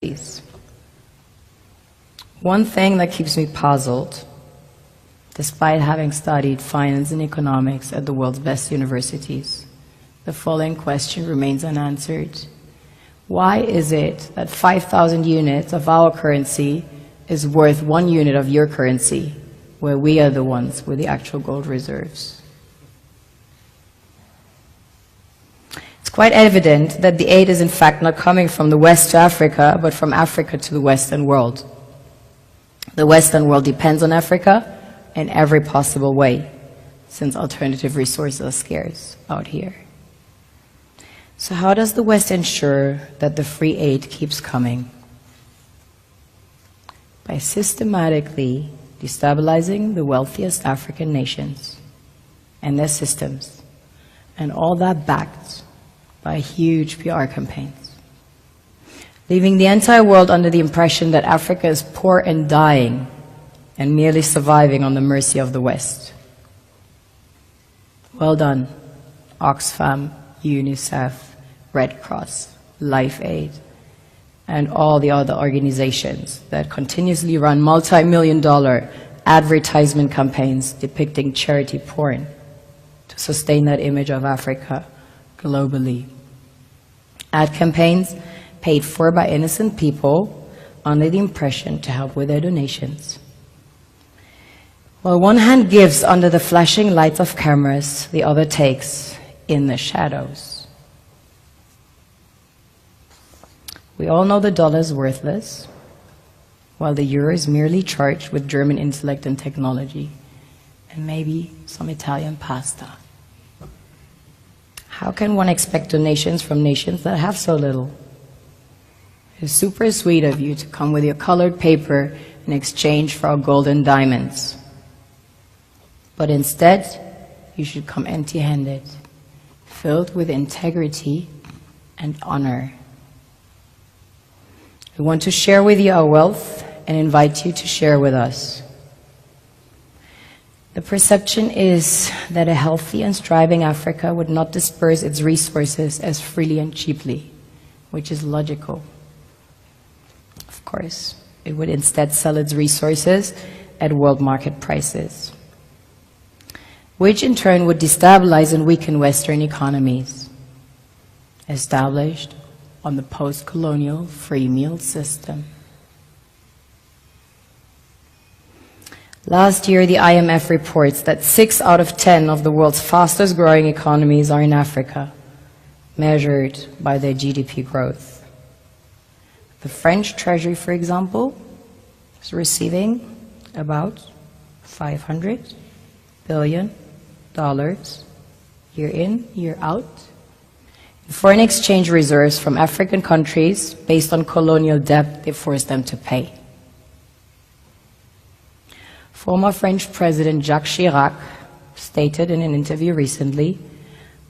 these. One thing that keeps me puzzled, despite having studied finance and economics at the world's best universities, the following question remains unanswered. Why is it that 5,000 units of our currency is worth 1 unit of your currency, where we are the ones with the actual gold reserves? It's quite evident that the aid is in fact not coming from the West to Africa, but from Africa to the Western world. The Western world depends on Africa in every possible way, since alternative resources are scarce out here. So how does the West ensure that the free aid keeps coming? By systematically destabilizing the wealthiest African nations and their systems, and all that backed by huge PR campaigns, leaving the entire world under the impression that Africa is poor and dying and merely surviving on the mercy of the West. Well done, Oxfam, UNICEF, Red Cross, Life Aid, and all the other organizations that continuously run multi-million-dollar advertisement campaigns depicting charity porn to sustain that image of Africa globally. Ad campaigns paid for by innocent people under the impression to help with their donations. While one hand gives under the flashing lights of cameras, the other takes in the shadows. We all know the dollar is worthless, while the euro is merely charged with German intellect and technology, and maybe some Italian pasta. How can one expect donations from nations that have so little? It's super sweet of you to come with your colored paper in exchange for our gold and diamonds. But instead, you should come empty-handed, filled with integrity and honor. We want to share with you our wealth and invite you to share with us. The perception is that a healthy and thriving Africa would not disperse its resources as freely and cheaply, which is logical. Of course, it would instead sell its resources at world market prices, which in turn would destabilize and weaken Western economies, established on the post-colonial free meal system. Last year, the IMF reports that 6 out of 10 of the world's fastest growing economies are in Africa, measured by their GDP growth. The French Treasury, for example, is receiving about $500 billion year in, year out, in foreign exchange reserves from African countries based on colonial debt they forced them to pay. Former French President Jacques Chirac stated in an interview recently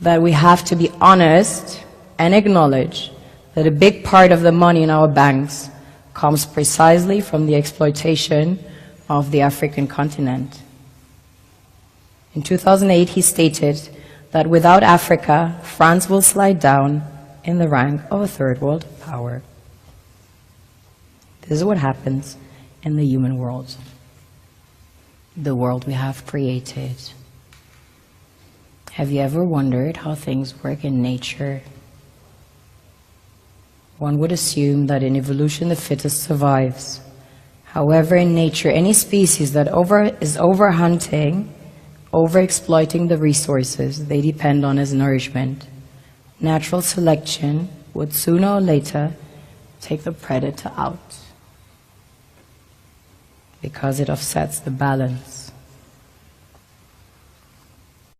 that we have to be honest and acknowledge that a big part of the money in our banks comes precisely from the exploitation of the African continent. In 2008, he stated that without Africa, France will slide down in the rank of a third world power. This is what happens in the human world, the world we have created. Have you ever wondered how things work in nature? One would assume that in evolution the fittest survives. However, in nature, any species that is overhunting, overexploiting the resources they depend on as nourishment, natural selection would sooner or later take the predator out, because it offsets the balance.